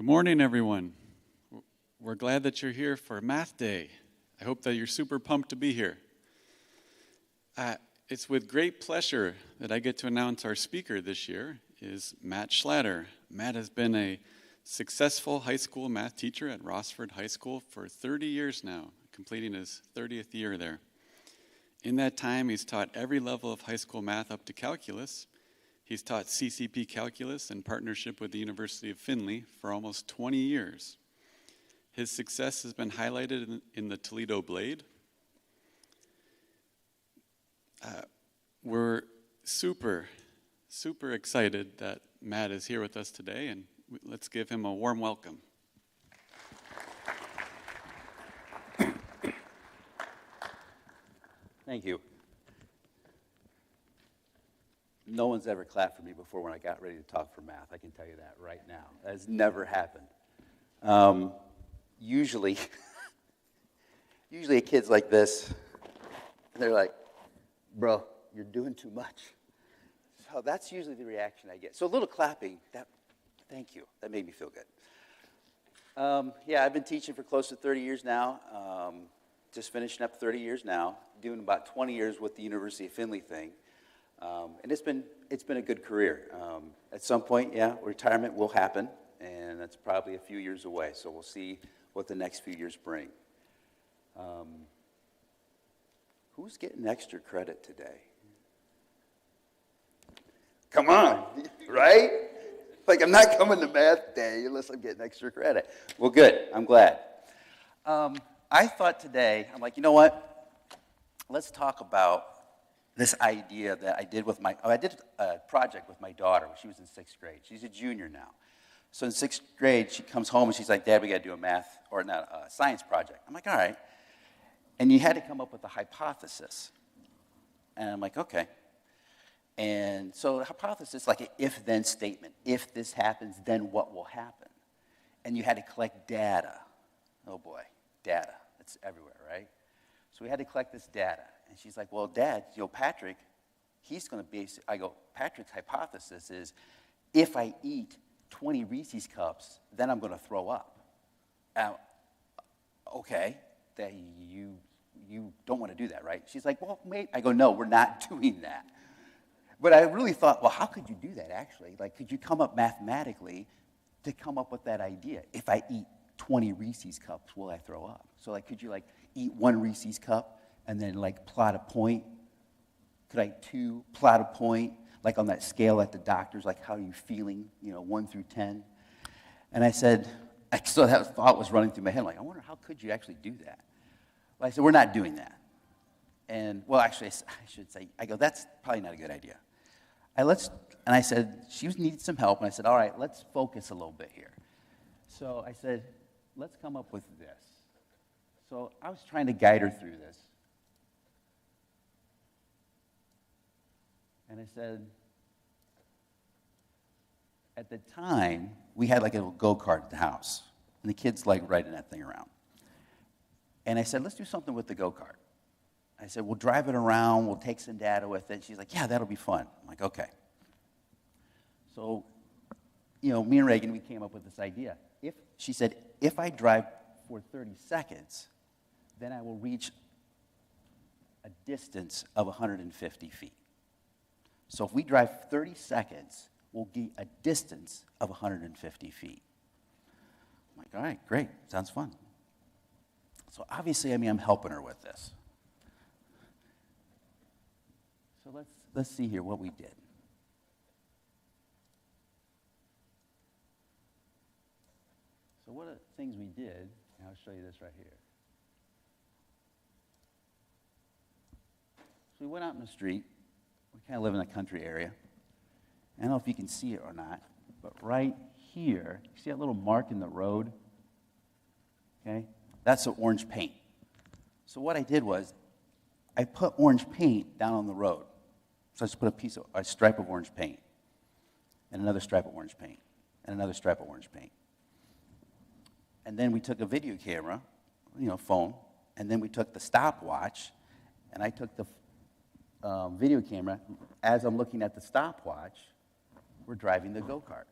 Good morning, everyone. We're glad that you're here for Math Day. I hope that you're super pumped to be here. It's with great pleasure that I get to announce our speaker this year is Matt Schlatter. Matt has been a successful high school math teacher at Rossford High School for 30 years now, completing his 30th year there. In that time, he's taught every level of high school math up to calculus. He's taught CCP calculus in partnership with the University of Findlay for almost 20 years. His success has been highlighted in the Toledo Blade. We're super excited that Matt is here with us today, and let's give him a warm welcome. Thank you. No one's ever clapped for me before when I got ready to talk for math. I can tell you that right now. That has never happened. Usually a kid's like this, and they're like, bro, you're doing too much. So that's usually the reaction I get. So a little clapping, thank you. That made me feel good. Yeah, I've been teaching for close to 30 years now. Just finishing up 30 years now, doing about 20 years with the University of Findlay thing. And it's been a good career. At some point, yeah, retirement will happen, and that's probably a few years away. So we'll see what the next few years bring. Who's getting extra credit today? Come on, right? Like, I'm not coming to math day unless I'm getting extra credit. Well, good. I'm glad. I thought today, I'm like, you know what? Let's talk about this idea that I did with I did a project with my daughter when she was in 6th grade. She's a junior now. So in 6th grade, she comes home and she's like, Dad, we got to do a science project. I'm like, all right. And you had to come up with a hypothesis. And I'm like, okay. And so the hypothesis is like an if-then statement. If this happens, then what will happen? And you had to collect data. Oh boy, data. It's everywhere, right? So we had to collect this data. And she's like, well, Dad, Patrick, he's going to base it. I go, Patrick's hypothesis is if I eat 20 Reese's cups, then I'm going to throw up. Okay, that you don't want to do that, right? She's like, well, maybe. I go, no, we're not doing that. But I really thought, well, how could you do that, actually? Like, could you come up mathematically to come up with that idea? If I eat 20 Reese's cups, will I throw up? So, like, could you, like, eat 1 Reese's cup and then, like, plot a point? Could I, plot a point, like, on that scale at the doctor's, like, how are you feeling, 1 through 10? And I said, so that thought was running through my head, like, I wonder how could you actually do that? Well, I said, we're not doing that. And, well, actually, I should say, I go, that's probably not a good idea. And I said, she needed some help, and I said, all right, let's focus a little bit here. So I said, let's come up with this. So I was trying to guide her through this. And I said, at the time, we had like a little go-kart at the house, and the kids like riding that thing around. And I said, let's do something with the go-kart. I said, we'll drive it around, we'll take some data with it. And she's like, yeah, that'll be fun. I'm like, okay. So, me and Reagan, we came up with this idea. She said, if I drive for 30 seconds, then I will reach a distance of 150 feet. So if we drive 30 seconds, we'll get a distance of 150 feet. I'm like, all right, great, sounds fun. So obviously, I'm helping her with this. So let's see here what we did. So one of the things we did, and I'll show you this right here. So we went out in the street. We kind of live in a country area. I don't know if you can see it or not, but right here, you see that little mark in the road? Okay? That's the orange paint. So what I did was, I put orange paint down on the road. So I just put a stripe of orange paint, and another stripe of orange paint, and another stripe of orange paint. And then we took a video camera, phone, and then we took the stopwatch, and I took the video camera. As I'm looking at the stopwatch, we're driving the go-kart.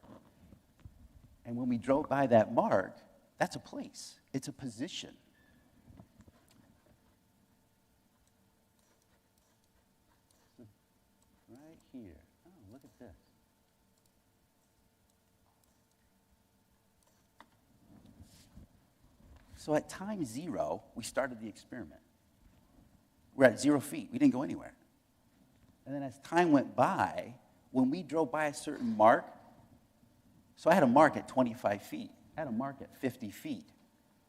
And when we drove by that mark, that's a place. It's a position. Right here. Oh, look at this. So at time 0, we started the experiment. We're at 0 feet. We didn't go anywhere. And then as time went by, when we drove by a certain mark, so I had a mark at 25 feet. I had a mark at 50 feet.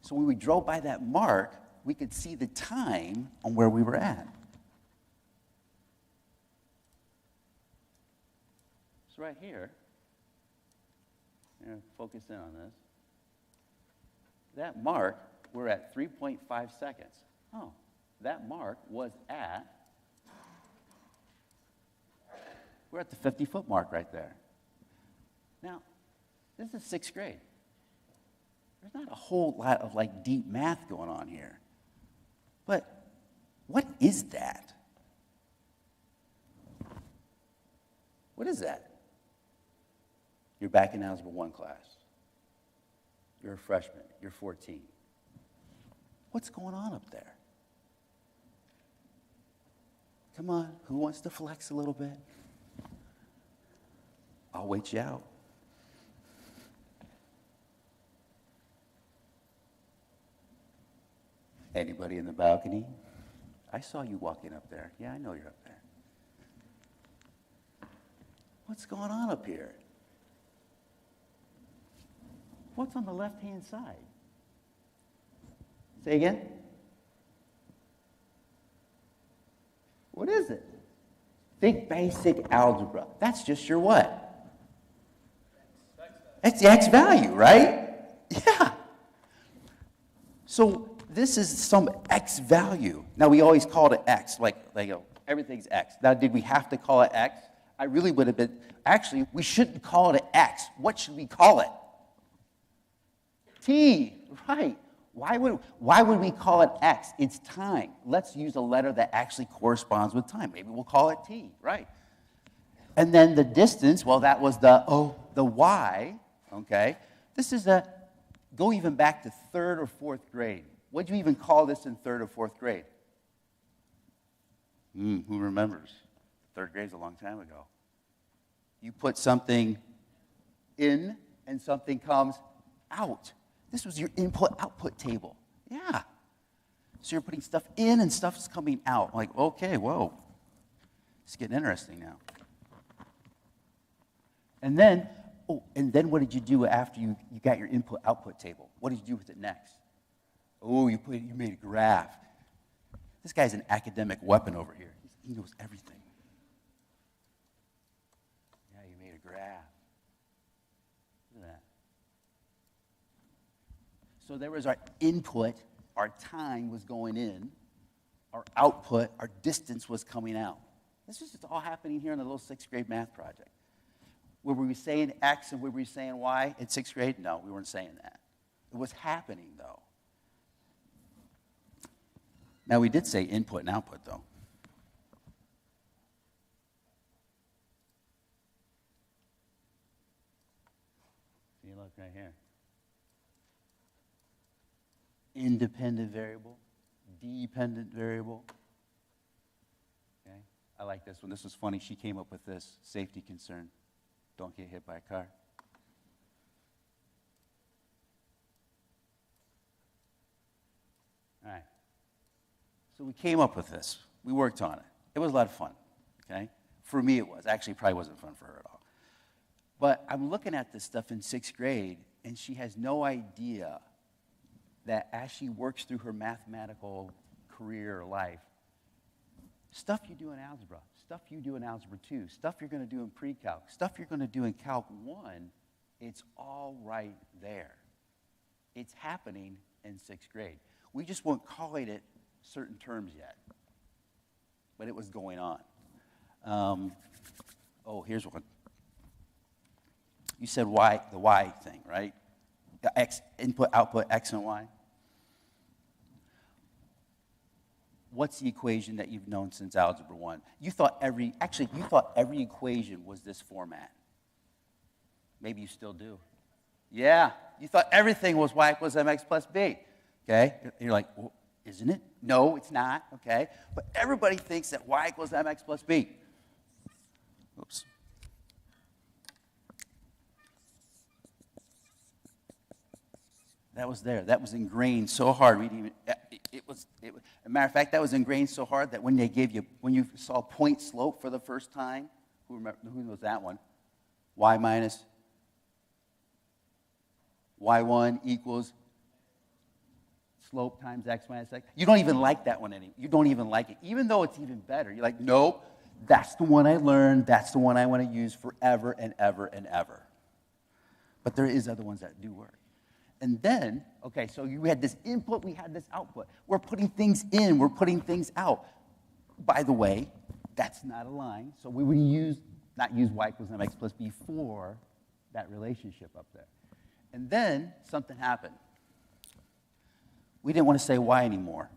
So when we drove by that mark, we could see the time on where we were at. So right here, focus in on this. That mark, we're at 3.5 seconds. Oh, that mark was at, we're at the 50-foot mark right there. Now, this is 6th grade. There's not a whole lot of deep math going on here. But what is that? What is that? You're back in Algebra 1 class. You're a freshman. You're 14. What's going on up there? Come on, who wants to flex a little bit? I'll wait you out. Anybody in the balcony? I saw you walking up there. Yeah, I know you're up there. What's going on up here? What's on the left-hand side? Say again? What is it? Think basic algebra. That's just your what? That's the x value, right? Yeah. So this is some x value. Now, we always called it x, like everything's x. Now, did we have to call it x? I really would have been, actually, we shouldn't call it x. What should we call it? T, right. Why would we call it x? It's time. Let's use a letter that actually corresponds with time. Maybe we'll call it t, right? And then the distance, well, that was the y, okay? This is go even back to 3rd or 4th grade. What did you even call this in 3rd or 4th grade? Who remembers? 3rd grade's a long time ago. You put something in and something comes out. This was your input-output table. Yeah. So you're putting stuff in and stuff's coming out. Like, okay, whoa. It's getting interesting now. And then what did you do after you got your input-output table? What did you do with it next? Oh, you made a graph. This guy's an academic weapon over here. He knows everything. Yeah, you made a graph. Look at that. So there was our input, our time was going in, our output, our distance was coming out. This is just all happening here in a little 6th grade math project. Were we saying X and were we saying Y in 6th grade? No, we weren't saying that. It was happening, though. Now, we did say input and output, though. See, look right here. Independent variable, dependent variable. Okay, I like this one. This was funny. She came up with this safety concern. Don't get hit by a car. All right. So we came up with this. We worked on it. It was a lot of fun, okay? For me, it was. Actually, it probably wasn't fun for her at all. But I'm looking at this stuff in 6th grade, and she has no idea that as she works through her mathematical career or life, stuff you do in algebra, stuff you do in algebra 2, stuff you're going to do in pre-calc, stuff you're going to do in calc 1, it's all right there. It's happening in 6th grade. We just weren't calling it certain terms yet, but it was going on. Here's one. You said Y, the Y thing, right? The X, input, output, X and Y. What's the equation that you've known since Algebra 1? You thought every equation was this format. Maybe you still do. Yeah, you thought everything was y equals mx plus b. Okay? And you're like, well, isn't it? No, it's not. Okay? But everybody thinks that y equals mx plus b. Oops. That was there. That was ingrained so hard. We didn't even, as a matter of fact, that was ingrained so hard that when you saw point slope for the first time, who knows that one? Y minus y1 equals slope times x minus x. You don't even like that one anymore. You don't even like it, even though it's even better. You're like, nope, that's the one I learned. That's the one I want to use forever and ever and ever. But there is other ones that do work. And then, okay, so you had this input, we had this output. We're putting things in, we're putting things out. By the way, that's not a line, so we would not use y equals mx plus b for that relationship up there. And then something happened. We didn't want to say y anymore.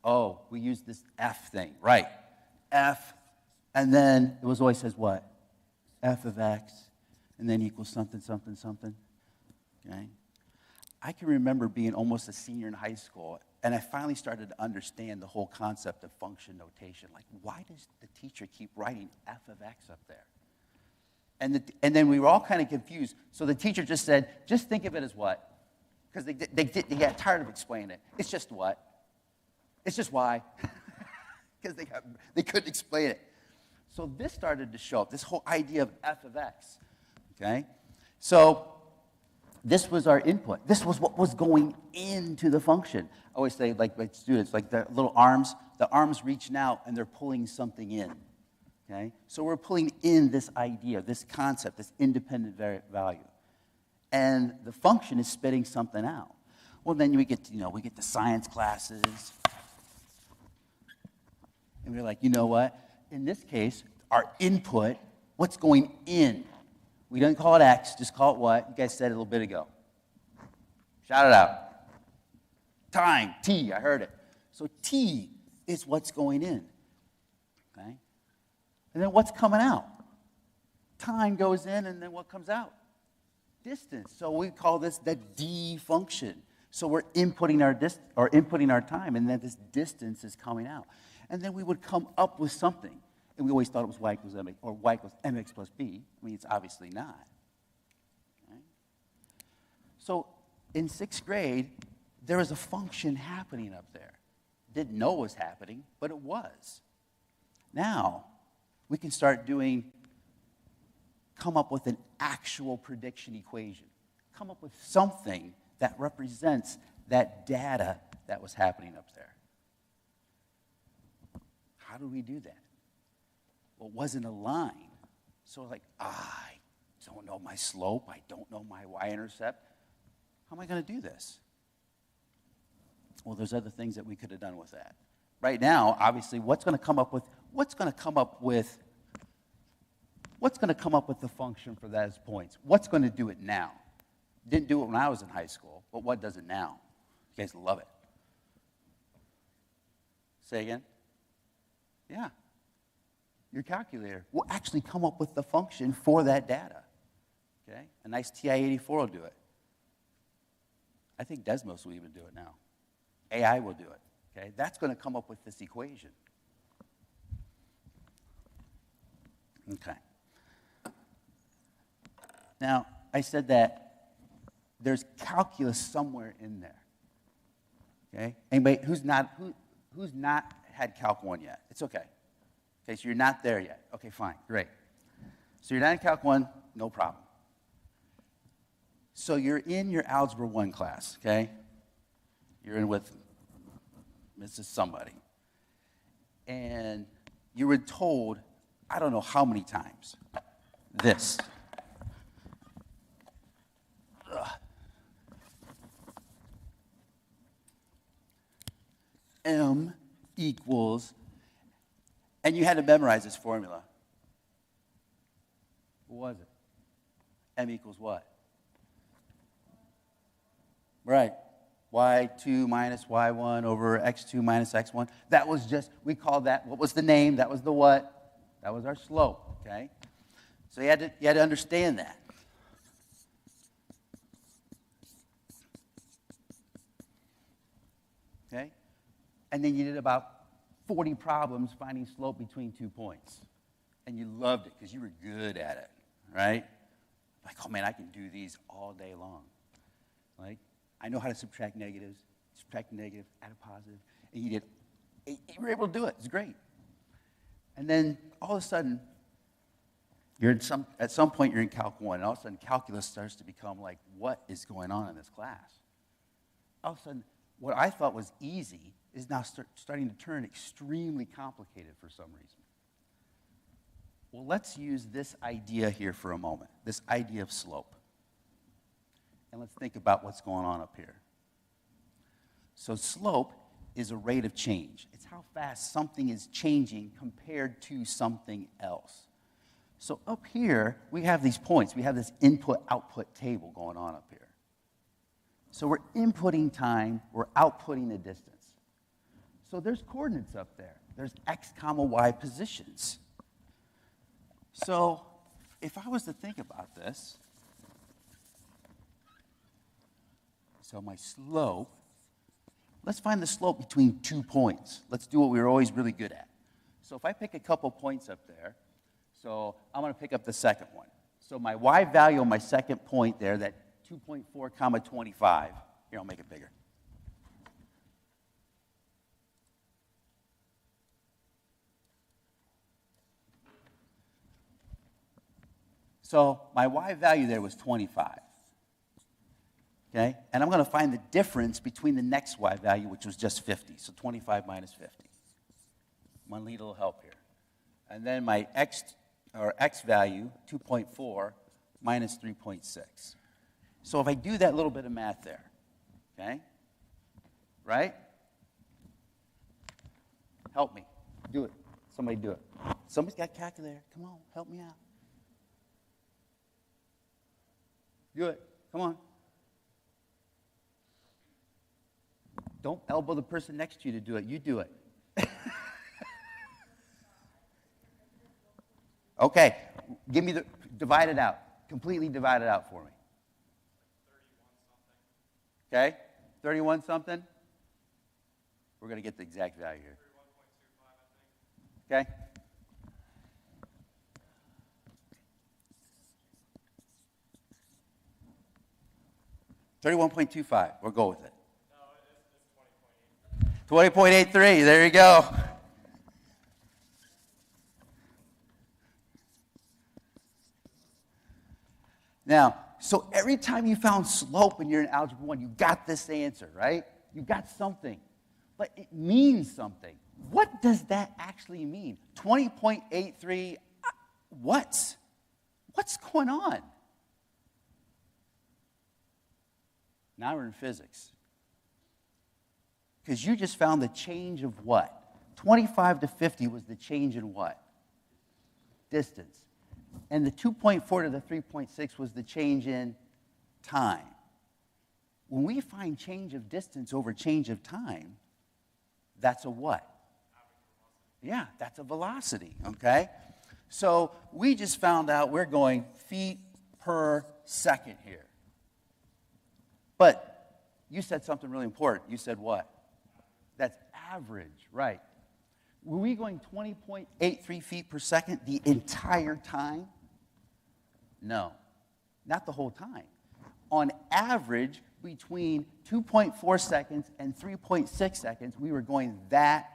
Oh, we used this f thing, right. F, and then it was always says what? F of x, and then equals something, something, something, okay? I can remember being almost a senior in high school, and I finally started to understand the whole concept of function notation. Like, why does the teacher keep writing f of x up there? And then we were all kind of confused. So the teacher just said, just think of it as what? Because they got tired of explaining it. It's just what? It's just y. Because they couldn't explain it. So this started to show up, this whole idea of f of x. Okay? So this was our input. This was what was going into the function. I always say, like my students, like the little arms, the arms reaching out and they're pulling something in. Okay? So we're pulling in this idea, this concept, this independent value. And the function is spitting something out. Well, then we get to science classes. And we're like, you know what? In this case, our input, what's going in? We don't call it x, just call it what? You guys said it a little bit ago. Shout it out. Time, t, I heard it. So t is what's going in. Okay? And then what's coming out? Time goes in, and then what comes out? Distance. So we call this the d function. So we're inputting our time, and then this distance is coming out. And then we would come up with something. And we always thought it was y equals mx, or y equals mx plus b. I mean, it's obviously not. Okay? So in 6th grade, there was a function happening up there. Didn't know it was happening, but it was. Now, we can start come up with an actual prediction equation. Come up with something that represents that data that was happening up there. How do we do that? Well, it wasn't a line. So like, I don't know my slope. I don't know my y-intercept. How am I going to do this? Well, there's other things that we could have done with that. Right now, obviously, what's going to come up with the function for those points? What's going to do it now? Didn't do it when I was in high school, but what does it now? You guys love it. Say again? Yeah. Your calculator will actually come up with the function for that data. Okay? A nice TI-84 will do it. I think Desmos will even do it now. AI will do it. Okay? That's going to come up with this equation. Okay. Now, I said that there's calculus somewhere in there. Okay? Anybody who's not had Calc 1 yet? It's okay. Okay, so you're not there yet. Okay, fine, great. So you're not in Calc 1, no problem. So you're in your Algebra 1 class, okay? You're in with Mrs. Somebody. And you were told, I don't know how many times, this. Ugh. M equals, and you had to memorize this formula. What was it? M equals what? Right. Y2 minus Y1 over X2 minus X1. That was just, we called that, what was the name? That was the what? That was our slope, okay? So you had to understand that. Okay? And then you did about 40 problems finding slope between 2 points. And you loved it because you were good at it, right? Like, oh man, I can do these all day long. Like, I know how to subtract negatives, add a positive. And you were able to do it. It's great. And then all of a sudden, at some point you're in Calc 1, and all of a sudden calculus starts to become like, what is going on in this class? All of a sudden, what I thought was easy is now starting to turn extremely complicated for some reason. Well, let's use this idea here for a moment, this idea of slope. And let's think about what's going on up here. So slope is a rate of change. It's how fast something is changing compared to something else. So up here, we have these points. We have this input-output table going on up here. So we're inputting time, we're outputting the distance. So there's coordinates up there. There's x, y positions. So if I was to think about this, so my slope, let's find the slope between 2 points. Let's do what we were always really good at. So if I pick a couple points up there, so I'm going to pick up the second one. So my y value on my second point there, that 2.4 comma 25. Here, I'll make it bigger. So my y value there was 25. Okay? And I'm going to find the difference between the next y value, which was just 50. So 25 minus 50. I'm going to need a little help here. And then my x value, 2.4 minus 3.6. So if I do that little bit of math there, okay? Right? Help me. Do it. Somebody do it. Somebody's got a calculator. Come on, help me out. Do it. Come on. Don't elbow the person next to you to do it. You do it. Okay. Give me divide it out. Completely divide it out for me. 31 something. Okay? 31 something? We're going to get the exact value here. 31.25, I think. Okay? $31.25. We'll go with it. No, it's 20.83. There you go. Now, so every time you found slope and you're in Algebra 1, you got this answer, right? You got something. But it means something. What does that actually mean? 20.83, what's going on? Now we're in physics. Because you just found the change of what? 25 to 50 was the change in what? Distance. And the 2.4 to the 3.6 was the change in time. When we find change of distance over change of time, that's a what? Yeah, that's a velocity, okay? So we just found out we're going feet per second here. But you said something really important. You said what? That's average, right. Were we going 20.83 feet per second the entire time? No, not the whole time. On average, between 2.4 seconds and 3.6 seconds, we were going that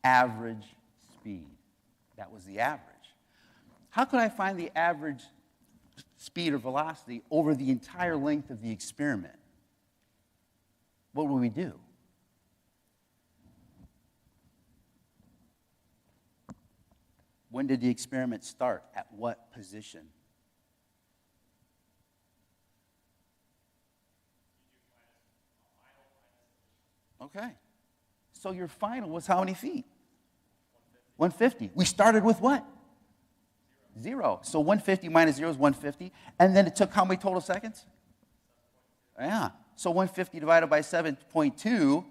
average speed. That was the average. How could I find the average speed or velocity over the entire length of the experiment? What would we do? When did the experiment start? At what position? Okay. So your final was how many feet? 150. We started with what? 0. So 150 minus 0 is 150. And then it took how many total seconds? Yeah. So 150 divided by 7.2,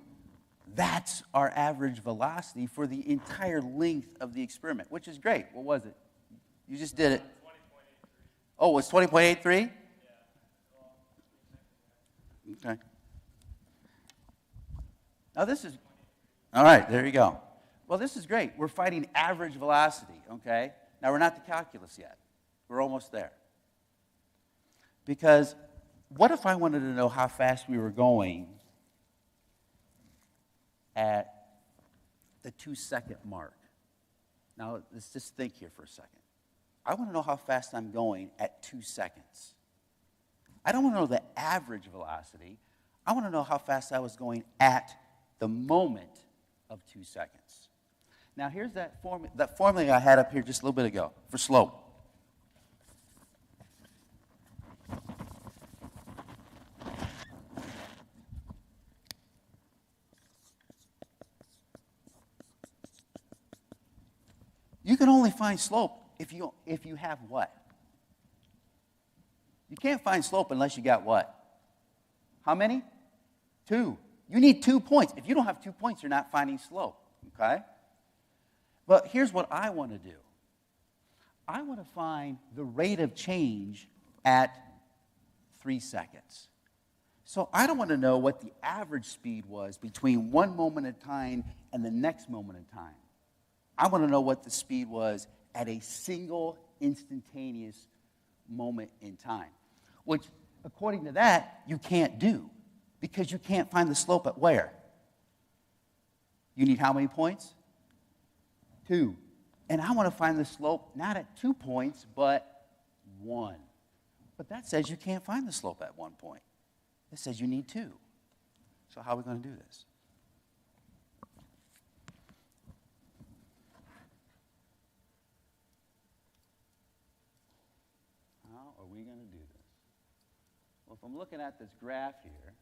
that's our average velocity for the entire length of the experiment, which is great. What was it? You just did it. Oh, it's 20.83? Okay. Now this is, all right, there you go. Well, this is great. We're finding average velocity, okay? Now, we're not to calculus yet. We're almost there. Because what if I wanted to know how fast we were going at the 2-second mark? Now, let's just think here for a second. I want to know how fast I'm going at 2 seconds. I don't want to know the average velocity. I want to know how fast I was going at the moment of 2 seconds. Now, here's that formula I had up here just a little bit ago for slope. You can only find slope if you have what? You can't find slope unless you got what? How many? 2. You need 2 points. If you don't have 2 points, you're not finding slope, okay? But here's what I want to do. I want to find the rate of change at 3 seconds. So I don't want to know what the average speed was between one moment in time and the next moment in time. I want to know what the speed was at a single instantaneous moment in time, which, according to that, you can't do because you can't find the slope at where? You need how many points? 2. And I want to find the slope not at 2 points, but 1. But that says you can't find the slope at 1 point. It says you need 2. So how are we going to do this? How are we going to do this? Well, if I'm looking at this graph here,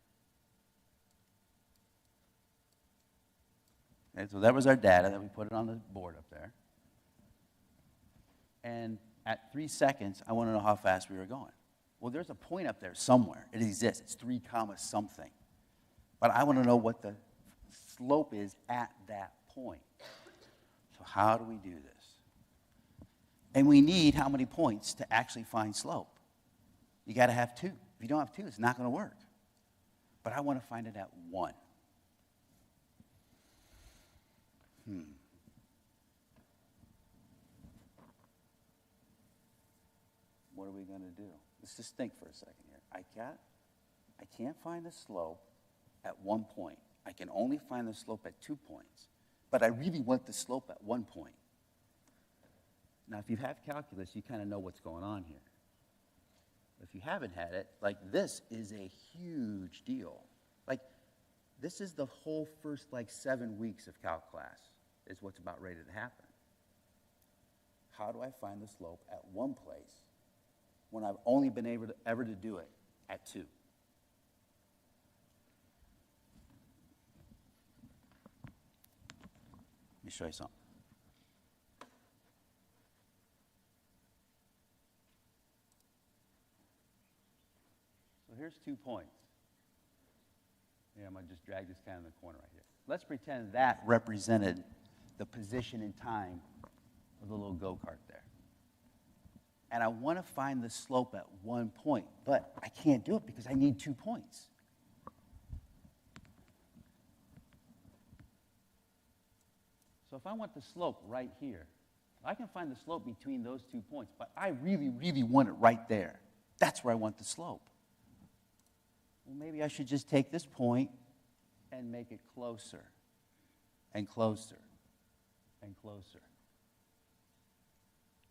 okay, so that was our data that we put it on the board up there. And at 3 seconds, I want to know how fast we were going. Well, there's a point up there somewhere. It exists. It's 3 comma something. But I want to know what the slope is at that point. So how do we do this? And we need how many points to actually find slope? You got to have 2. If you don't have 2, it's not going to work. But I want to find it at 1. What are we going to do? Let's just think for a second here. I can't find the slope at 1 point. I can only find the slope at 2 points. But I really want the slope at 1 point. Now, if you have calculus, you kind of know what's going on here. If you haven't had it, like this is a huge deal. Like this is the whole first 7 weeks of calc class is what's about ready to happen. How do I find the slope at 1 place when I've only been able to ever to do it at 2? Let me show you something. So here's 2 points. Yeah, I'm going to just drag this kind of in the corner right here. Let's pretend that represented the position and time of the little go-kart there. And I want to find the slope at 1 point, but I can't do it because I need 2 points. So if I want the slope right here, I can find the slope between those 2 points, but I really, really want it right there. That's where I want the slope. Well, maybe I should just take this point and make it closer and closer and closer.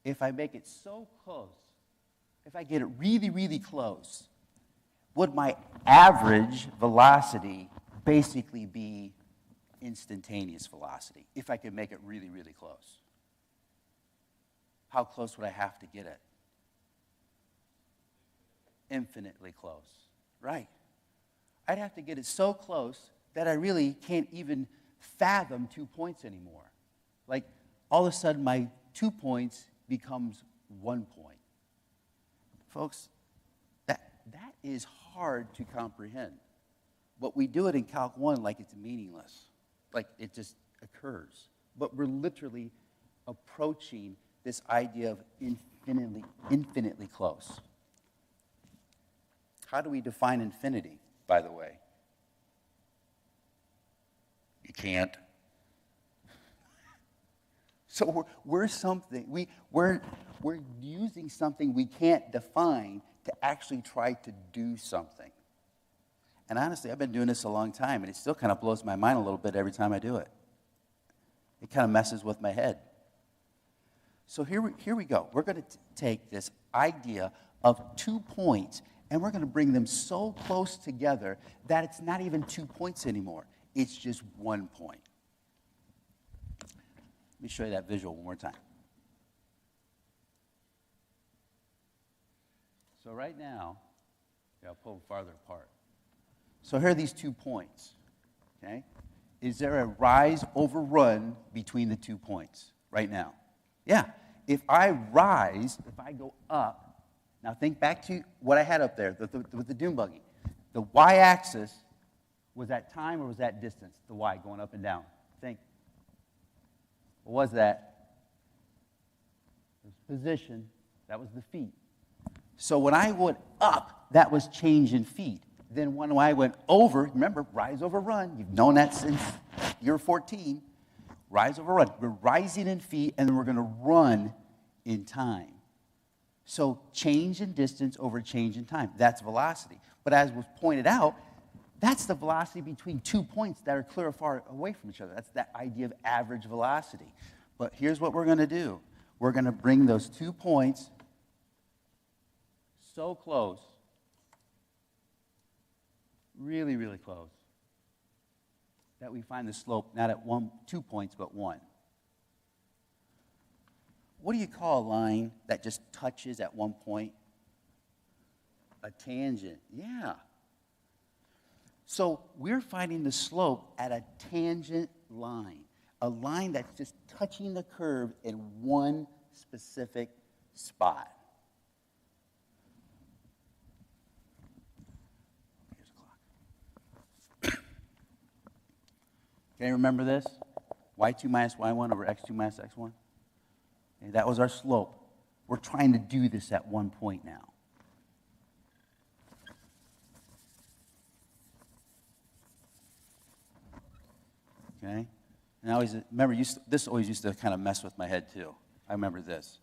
If I make it so close, if I get it really, really close, would my average velocity basically be instantaneous velocity if I could make it really, really close? How close would I have to get it? Infinitely close, right? I'd have to get it so close that I really can't even fathom 2 points anymore. Like, all of a sudden, my 2 points becomes 1 point. Folks, that is hard to comprehend. But we do it in Calc 1 like it's meaningless, like it just occurs. But we're literally approaching this idea of infinitely close. How do we define infinity, by the way? You can't. So we're using something we can't define to actually try to do something. And honestly, I've been doing this a long time, and it still kind of blows my mind a little bit every time I do it. It kind of messes with my head. So here we go. We're going to take this idea of 2 points, and we're going to bring them so close together that it's not even 2 points anymore. It's just 1 point. Let me show you that visual one more time. So right now, I'll pull them farther apart. So here are these 2 points, okay? Is there a rise over run between the 2 points right now? Yeah. If I rise, if I go up, now think back to what I had up there with the dune buggy. The y-axis, was that time or was that distance? The y going up and down. Think. What was that? It was position. That was the feet. So when I went up, that was change in feet. Then when I went over, remember, rise over run. You've known that since year 14. Rise over run. We're rising in feet, and then we're going to run in time. So change in distance over change in time. That's velocity. But as was pointed out, that's the velocity between 2 points that are clear or far away from each other. That's that idea of average velocity. But here's what we're going to do. We're going to bring those 2 points so close, really, really close, that we find the slope not at 2 points, but 1. What do you call a line that just touches at 1 point? A tangent, yeah. So we're finding the slope at a tangent line, a line that's just touching the curve in one specific spot. Here's a clock. Okay, remember this? y2 minus y1 over x2 minus x1. Okay, that was our slope. We're trying to do this at 1 point now. Okay? And I always remember, this always used to kind of mess with my head too. I remember this.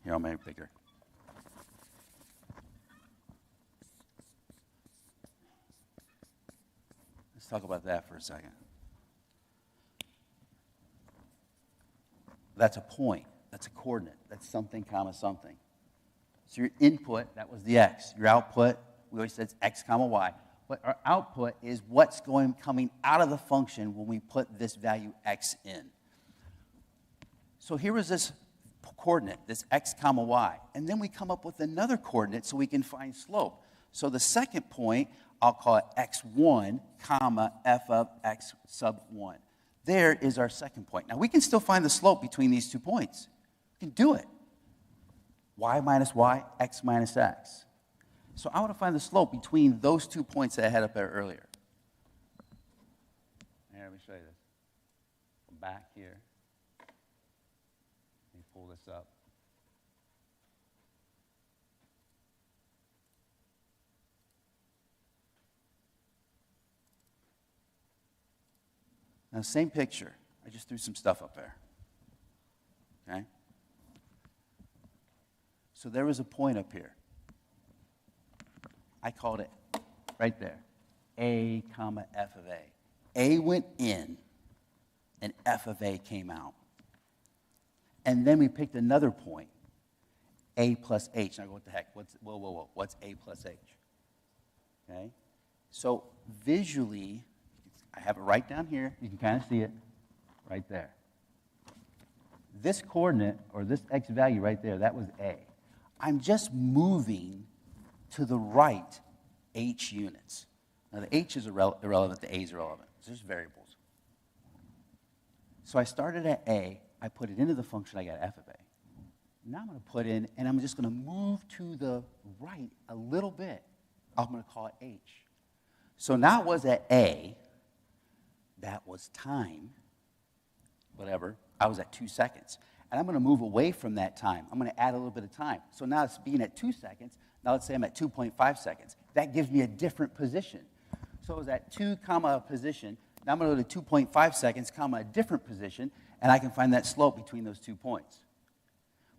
Here, I'll make it bigger. Let's talk about that for a second. That's a point. That's a coordinate. That's something comma something. So your input, that was the x. Your output, we always said it's x comma y. But our output is what's coming out of the function when we put this value x in. So here was this coordinate, this x comma y. And then we come up with another coordinate so we can find slope. So the second point, I'll call it x1, comma, f of x sub 1. There is our second point. Now, we can still find the slope between these 2 points. We can do it. Y minus y, x minus x. So I want to find the slope between those 2 points that I had up there earlier. Here, let me show you this. Come back here. Let me pull this up. Now, same picture. I just threw some stuff up there. Okay? So there was a point up here. I called it right there, A comma F of A. A went in, and F of A came out. And then we picked another point, A plus H. Now I go, what the heck? Whoa. What's A plus H? Okay? So visually, I have it right down here. You can kind of see it right there. This coordinate, or this x value right there, that was A. I'm just moving to the right h units. Now, the h is irrelevant, the a is irrelevant. It's just variables. So I started at a, I put it into the function, I got f of a. Now I'm going to put in, and I'm just going to move to the right a little bit. I'm going to call it h. So now it was at a, that was time. whatever, I was at 2 seconds. And I'm going to move away from that time. I'm going to add a little bit of time. So now it's being at 2 seconds. Now let's say I'm at 2.5 seconds. That gives me a different position. So I was at 2, comma, position. Now I'm going to go to 2.5 seconds, comma, a different position, and I can find that slope between those 2 points.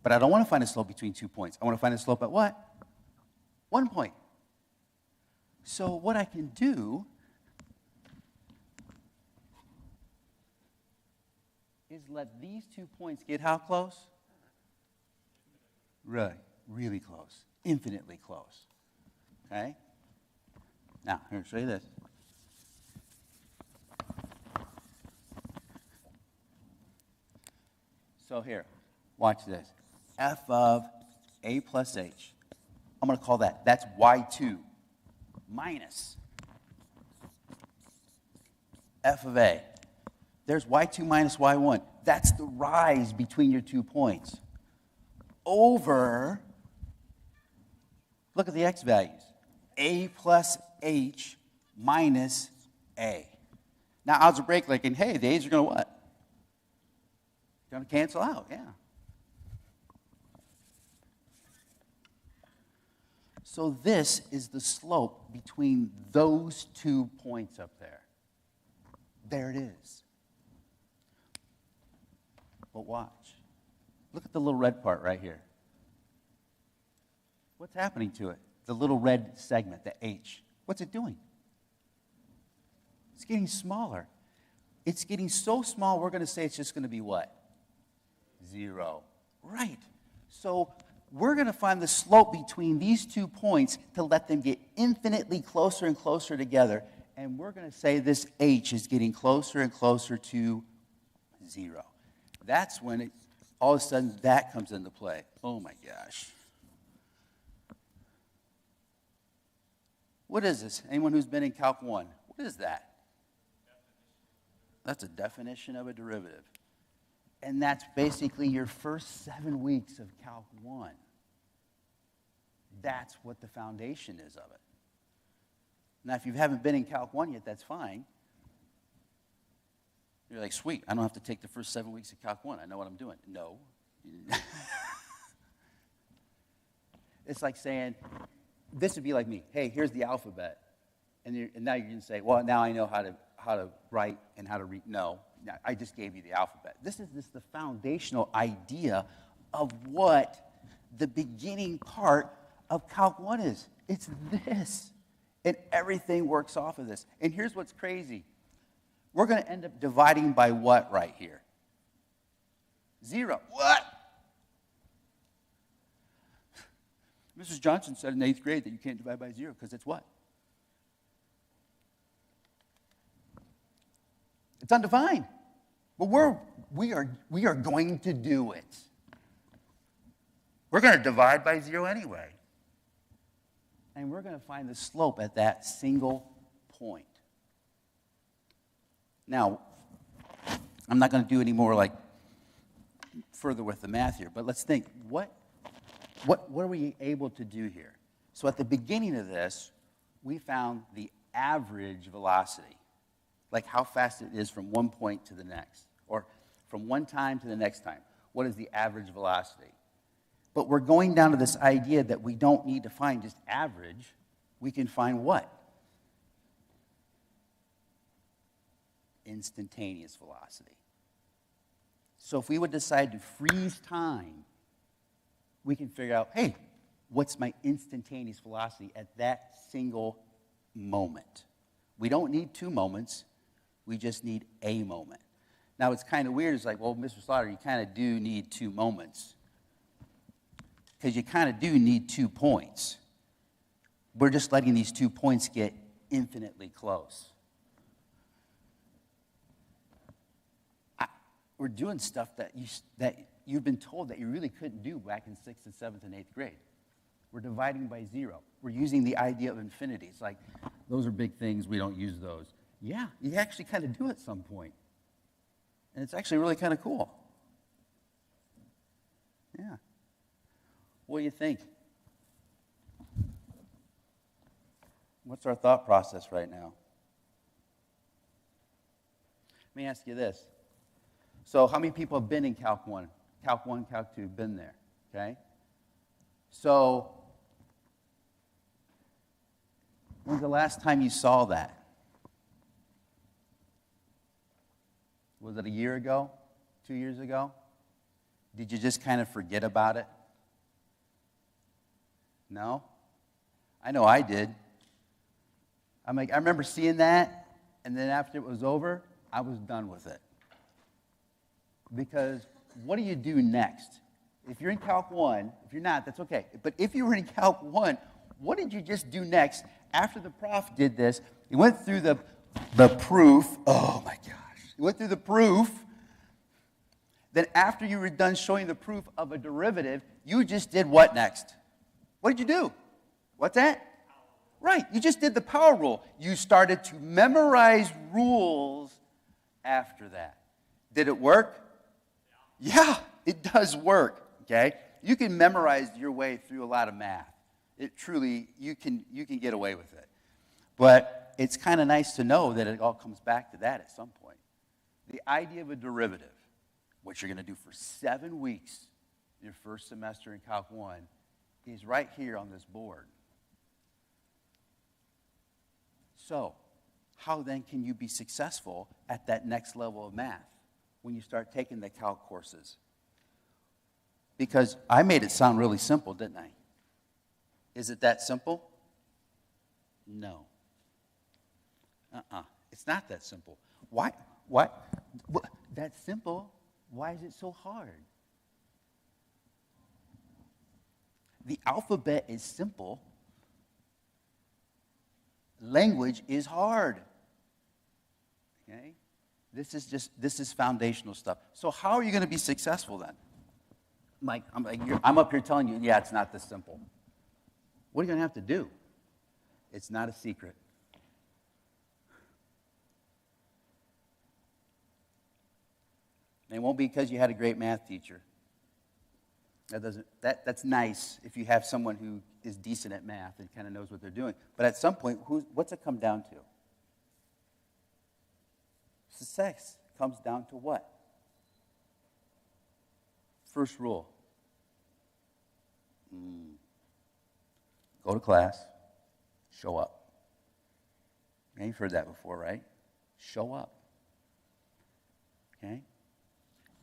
But I don't want to find a slope between 2 points. I want to find a slope at what? 1 point. So what I can do is let these 2 points get how close? Right, really close, infinitely close. Okay? Now, here, I'll show you this. So here, watch this. F of A plus H. I'm going to call that's Y2 minus F of A. There's Y2 minus Y1. That's the rise between your 2 points. Over, look at the X values. A plus H minus A. Now, algebraically, like, hey, the A's are going to what? Going to cancel out, yeah. So this is the slope between those 2 points up there. There it is. But watch. Look at the little red part right here. What's happening to it? The little red segment, the H. What's it doing? It's getting smaller. It's getting so small, we're going to say it's just going to be what? 0. Right. So we're going to find the slope between these 2 points to let them get infinitely closer and closer together. And we're going to say this H is getting closer and closer to 0. That's when all of a sudden that comes into play. Oh my gosh. What is this? Anyone who's been in Calc 1? What is that? That's a definition of a derivative. And that's basically your first 7 weeks of Calc 1. That's what the foundation is of it. Now, if you haven't been in Calc 1 yet, that's fine. You're like, sweet, I don't have to take the first 7 weeks of Calc 1. I know what I'm doing. No. It's like saying, this would be like me. Hey, here's the alphabet. And now you're going to say, well, now I know how to write and how to read. No, I just gave you the alphabet. This is the foundational idea of what the beginning part of Calc 1 is. It's this. And everything works off of this. And here's what's crazy. We're going to end up dividing by what right here? 0. What? Mrs. Johnson said in 8th grade that you can't divide by 0 because it's what? It's undefined. But we are going to do it. We're going to divide by 0 anyway. And we're going to find the slope at that single point. Now, I'm not going to do any more like further with the math here, but let's think, what are we able to do here? So at the beginning of this, we found the average velocity, like how fast it is from one point to the next, or from one time to the next time. What is the average velocity? But we're going down to this idea that we don't need to find just average. We can find what? Instantaneous velocity. So if we would decide to freeze time, we can figure out, hey, what's my instantaneous velocity at that single moment? We don't need 2 moments. We just need a moment. Now, it's kind of weird. It's like, well, Mr. Schlatter, you kind of do need 2 moments. Because you kind of do need 2 points. We're just letting these 2 points get infinitely close. We're doing stuff that you've been told that you really couldn't do back in 6th and 7th and 8th grade. We're dividing by 0. We're using the idea of infinity. It's like, those are big things. We don't use those. Yeah, you actually kind of do at some point. And it's actually really kind of cool. Yeah. What do you think? What's our thought process right now? Let me ask you this. So how many people have been in Calc 1? Calc 1, Calc 2, been there, okay? So when's the last time you saw that? Was it a year ago? 2 years ago? Did you just kind of forget about it? No? I know I did. I remember seeing that, and then after it was over, I was done with it. Because what do you do next? If you're in Calc 1, if you're not, that's okay. But if you were in Calc 1, what did you just do next after the prof did this? He went through the proof. Oh, my gosh. He went through the proof. Then after you were done showing the proof of a derivative, you just did what next? What did you do? What's that? Right. You just did the power rule. You started to memorize rules after that. Did it work? Yeah, it does work, okay? You can memorize your way through a lot of math. It truly, you can get away with it. But it's kind of nice to know that it all comes back to that at some point. The idea of a derivative, what you're going to do for 7 weeks in your first semester in Calc 1, is right here on this board. So, how then can you be successful at that next level of math when you start taking the calc courses? Because I made it sound really simple, didn't I? Is it that simple? No. It's not that simple. Why? That's simple. Why is it so hard? The alphabet is simple. Language is hard. Okay? This is foundational stuff. So how are you going to be successful then? I'm up here telling you, yeah, it's not this simple. What are you going to have to do? It's not a secret. And it won't be because you had a great math teacher. That's nice if you have someone who is decent at math and kind of knows what they're doing. But at some point, what's it come down to? Success comes down to what? First rule. Go to class, show up. Now, you've heard that before, right? Show up. Okay?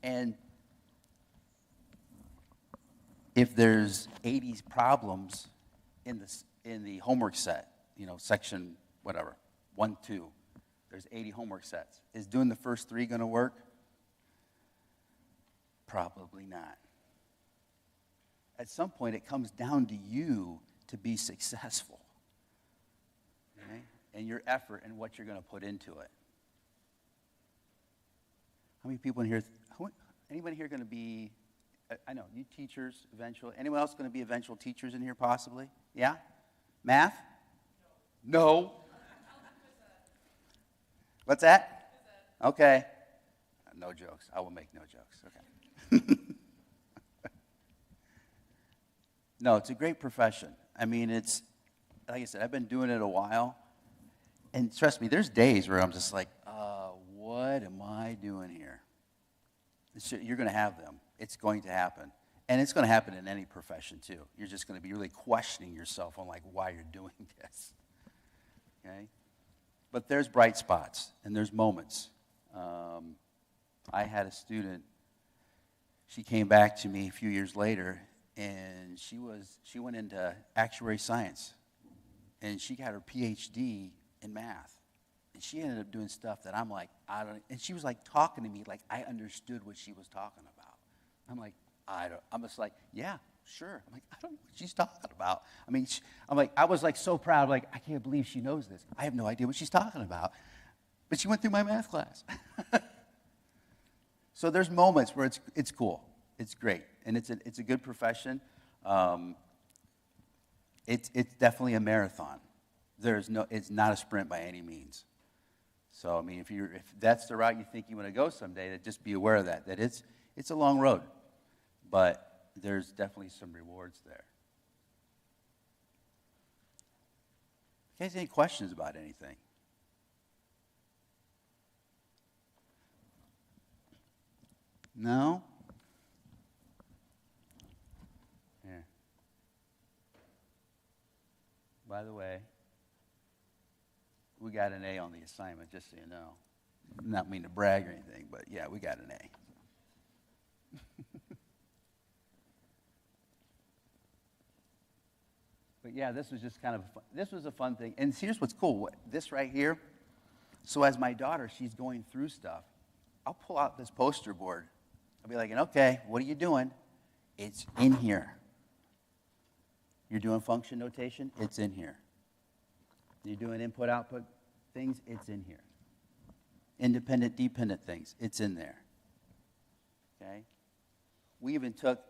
And if there's 80 problems in the homework set, section whatever, 1, 2, there's 80 homework sets. Is doing the first 3 going to work? Probably not. At some point, it comes down to you to be successful, okay? And your effort and what you're going to put into it. How many people in here, anybody here going to be, I know, you teachers eventually. Anyone else going to be eventual teachers in here possibly? Yeah? Math? No. What's that? Okay. No jokes. I will make no jokes. Okay. No, it's a great profession. I mean, it's, like I said, I've been doing it a while. And trust me, there's days where I'm just like, what am I doing here? You're going to have them. It's going to happen. And it's going to happen in any profession, too. You're just going to be really questioning yourself on, why you're doing this. Okay? But there's bright spots, and there's moments. I had a student, she came back to me a few years later, and she went into actuary science, and she got her PhD in math. And she ended up doing stuff that I'm like, and she was talking to me like I understood what she was talking about. I'm like, I'm just like, yeah, sure. I'm like, I don't know what she's talking about. I mean, I was so proud, I can't believe she knows this. I have no idea what she's talking about. But she went through my math class. So there's moments where it's cool. It's great. And it's a good profession. It's definitely a marathon. It's not a sprint by any means. So, I mean, if that's the route you think you want to go someday, then just be aware of that it's a long road. But there's definitely some rewards there. If you guys have any questions about anything? No? Here. By the way, we got an A on the assignment, just so you know. Not mean to brag or anything, but yeah, we got an A. But yeah, this was just kind of this was a fun thing. And here's what's cool. This right here. So as my daughter, she's going through stuff, I'll pull out this poster board. I'll be like, okay, what are you doing? It's in here. You're doing function notation? It's in here. You're doing input-output things? It's in here. Independent, dependent things? It's in there. Okay? We even took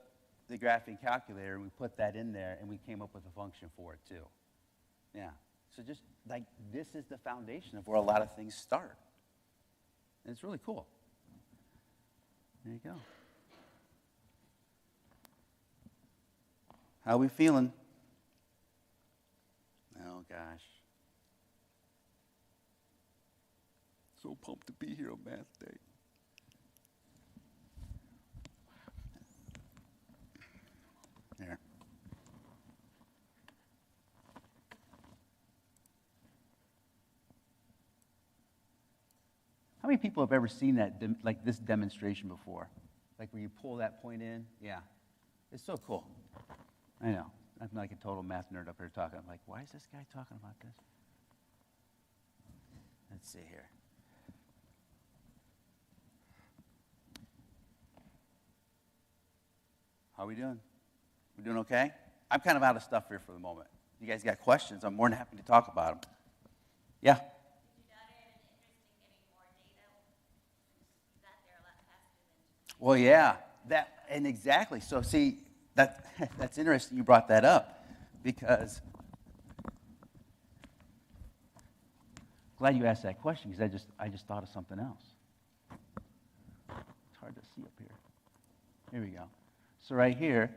the graphing calculator and we put that in there and we came up with a function for it too. Yeah. So just like this is the foundation of where a lot of things start. And it's really cool. There you go. How are we feeling? Oh gosh. So pumped to be here on Math Day. There. How many people have ever seen that, like this demonstration before? Like where you pull that point in? Yeah. It's so cool. I know. I'm like a total math nerd up here talking. I'm like, why is this guy talking about this? Let's see here. How are we doing? We doing okay? I'm kind of out of stuff here for the moment. You guys got questions? I'm more than happy to talk about them. Yeah? Well, yeah, and exactly. So, see, that's interesting. You brought that up because glad you asked that question because I just thought of something else. It's hard to see up here. Here we go. So right here,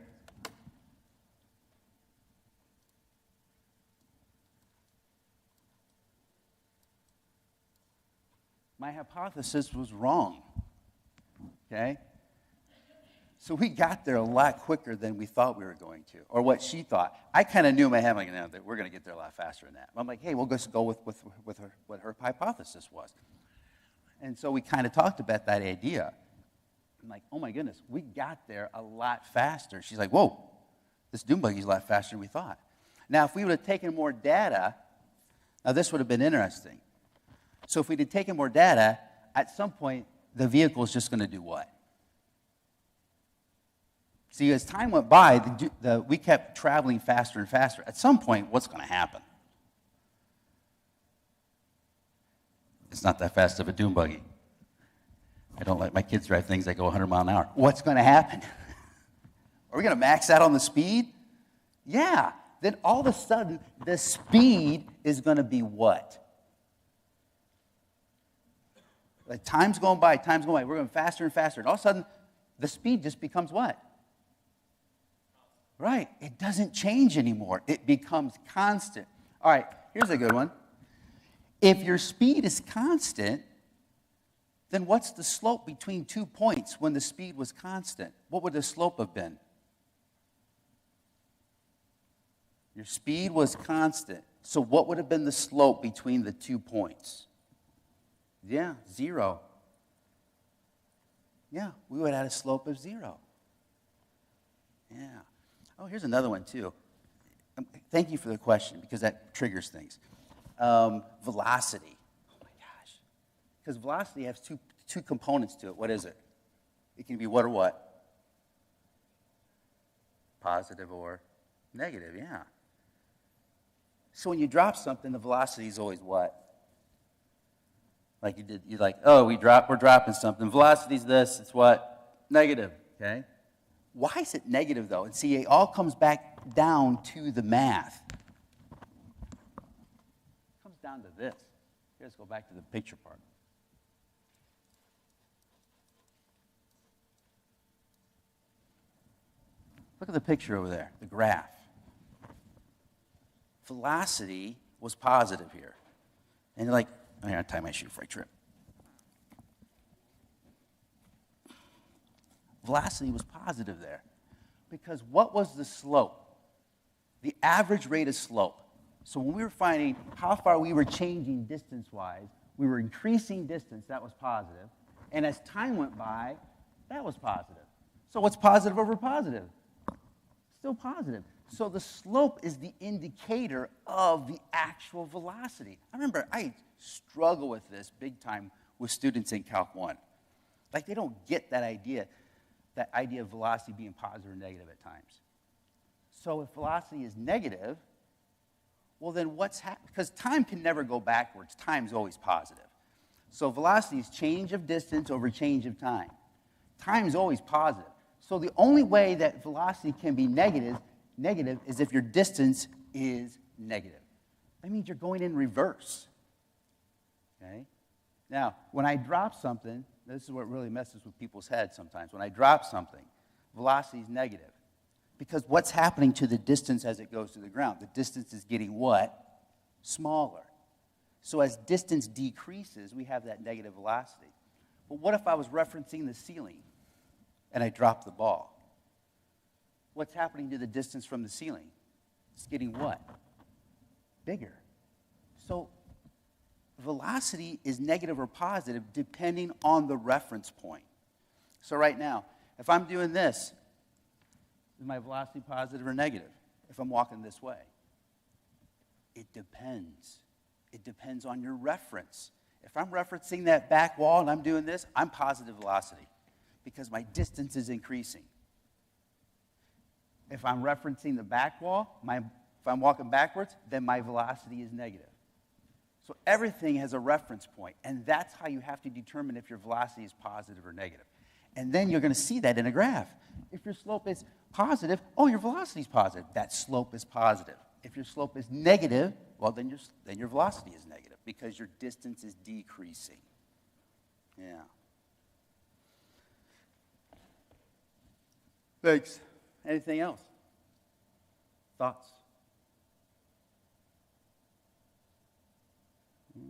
my hypothesis was wrong. Okay? So we got there a lot quicker than we thought we were going to, or what she thought. I kind of knew in my head, like, no, that we're going to get there a lot faster than that. I'm like, hey, we'll just go with her, what her hypothesis was. And so we kind of talked about that idea. I'm like, oh my goodness, we got there a lot faster. She's like, whoa, this dune buggy's a lot faster than we thought. Now, if we would have taken more data, now this would have been interesting. So if we'd have taken more data, at some point, the vehicle is just going to do what? See, as time went by, we kept traveling faster and faster. At some point, what's going to happen? It's not that fast of a dune buggy. I don't let my kids drive things that go 100 miles an hour. What's going to happen? Are we going to max out on the speed? Yeah. Then all of a sudden, the speed is going to be what? Like time's going by. We're going faster and faster. And all of a sudden, the speed just becomes what? Right. It doesn't change anymore. It becomes constant. All right, here's a good one. If your speed is constant, then what's the slope between 2 points when the speed was constant? What would the slope have been? Your speed was constant. So what would have been the slope between the 2 points? Yeah, 0. Yeah, we would have had a slope of 0. Yeah. Oh, here's another one, too. Thank you for the question, because that triggers things. Velocity. Oh, my gosh. Because velocity has two components to it. What is it? It can be what or what? Positive or negative, yeah. So when you drop something, the velocity is always what? Like you're like, oh, we're dropping something. Velocity's this, it's what? Negative, okay? Why is it negative, though? And see, it all comes back down to the math. It comes down to this. Let's go back to the picture part. Look at the picture over there, the graph. Velocity was positive here. And you're like, I gotta tie my shoe before I trip. velocity was positive there. Because what was the slope? The average rate of slope. So when we were finding how far we were changing distance-wise, we were increasing distance, that was positive. And as time went by, that was positive. So what's positive over positive? Still positive. So the slope is the indicator of the actual velocity. I remember I struggle with this big time with students in Calc 1. Like they don't get that idea of velocity being positive or negative at times. So if velocity is negative, well then what's happening? Because time can never go backwards. Time's always positive. So velocity is change of distance over change of time. Time's always positive. So the only way that velocity can be negative is if your distance is negative. That means you're going in reverse. Okay? Now, when I drop something, this is what really messes with people's heads sometimes. When I drop something, velocity is negative. Because what's happening to the distance as it goes to the ground? The distance is getting what? Smaller. So as distance decreases, we have that negative velocity. But what if I was referencing the ceiling and I dropped the ball? What's happening to the distance from the ceiling? It's getting what? Bigger. So velocity is negative or positive depending on the reference point. So right now, if I'm doing this, is my velocity positive or negative? If I'm walking this way? It depends. It depends on your reference. If I'm referencing that back wall and I'm doing this, I'm positive velocity because my distance is increasing. If I'm referencing the back wall, if I'm walking backwards, then my velocity is negative. So everything has a reference point, and that's how you have to determine if your velocity is positive or negative. And then you're going to see that in a graph. If your slope is positive, oh, your velocity is positive. That slope is positive. If your slope is negative, well, then your velocity is negative because your distance is decreasing. Yeah. Thanks. Anything else? Thoughts? Yeah.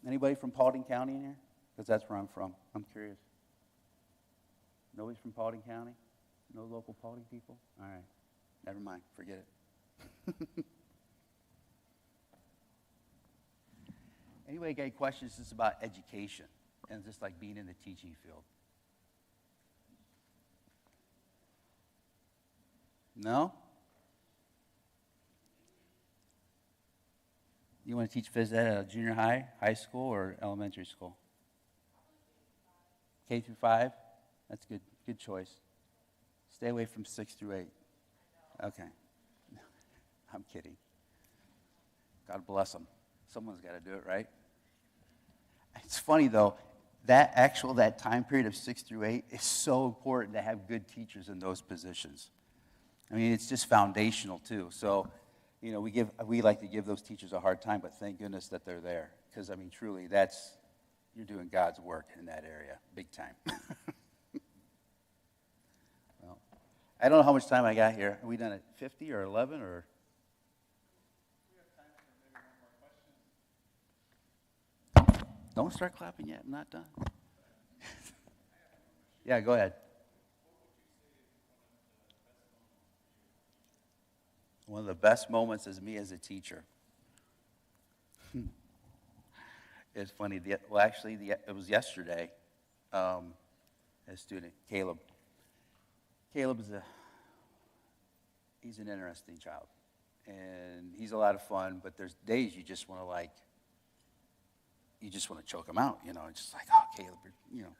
Anybody from Paulding County in here? Because that's where I'm from. I'm curious. Nobody's from Paulding County? No local Paulding people? All right. Never mind. Forget it. Anybody got any questions just about education and just like being in the teaching field? No? You want to teach phys ed at a junior high, high school, or elementary school? K through 5? That's good. Good choice. Stay away from 6 through 8. Okay. I'm kidding. God bless them. Someone's got to do it, right? It's funny, though, that time period of 6 through 8 is so important to have good teachers in those positions. I mean, it's just foundational, too. So, you know, we like to give those teachers a hard time, but thank goodness that they're there. Because, I mean, truly, you're doing God's work in that area, big time. Well, I don't know how much time I got here. Are we done at 50 or 11 or? We have time for maybe one more question. Don't start clapping yet. I'm not done. Yeah, go ahead. One of the best moments is me as a teacher. It's funny. It was yesterday. A student, Caleb. Caleb he's an interesting child, and he's a lot of fun. But there's days you just want to choke him out. You know, it's just like, oh, Caleb, you know.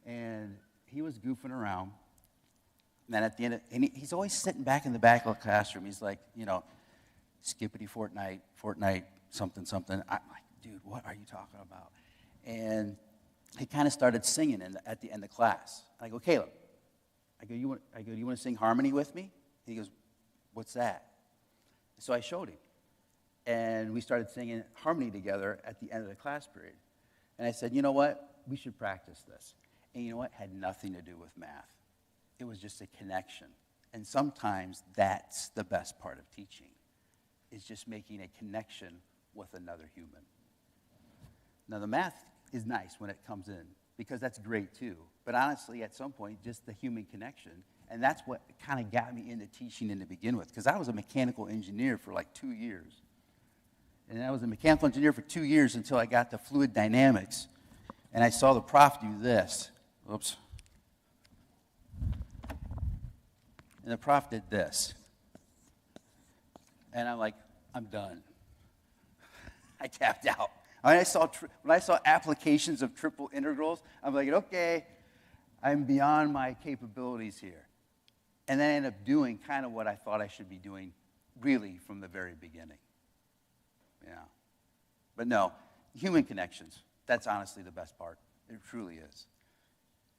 And he was goofing around. And then at the end, he's always sitting back in the back of the classroom. He's like, you know, skippity Fortnite, something. I'm like, dude, what are you talking about? And he kind of started singing at the end of class. I go, Caleb. Do you want to sing harmony with me? He goes, what's that? So I showed him. And we started singing harmony together at the end of the class period. And I said, you know what? We should practice this. And you know what? It had nothing to do with math. It was just a connection. And sometimes that's the best part of teaching, is just making a connection with another human. Now, the math is nice when it comes in, because that's great too. But honestly, at some point, just the human connection, and that's what kind of got me into teaching to begin with, because I was a mechanical engineer for like 2 years. And I was a mechanical engineer for 2 years until I got to fluid dynamics, and I saw the prof do this. Oops. And the prof did this. And I'm like, I'm done. I tapped out. When I saw applications of triple integrals, I'm like, okay, I'm beyond my capabilities here. And then I ended up doing kind of what I thought I should be doing really from the very beginning. Yeah. But no, human connections, that's honestly the best part. It truly is.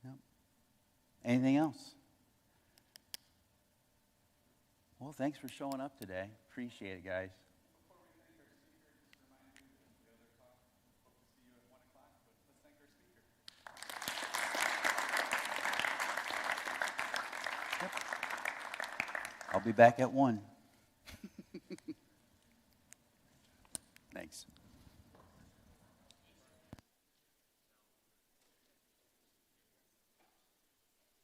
Yep. Anything else? Well, thanks for showing up today. Appreciate it, guys. I'll be back at 1.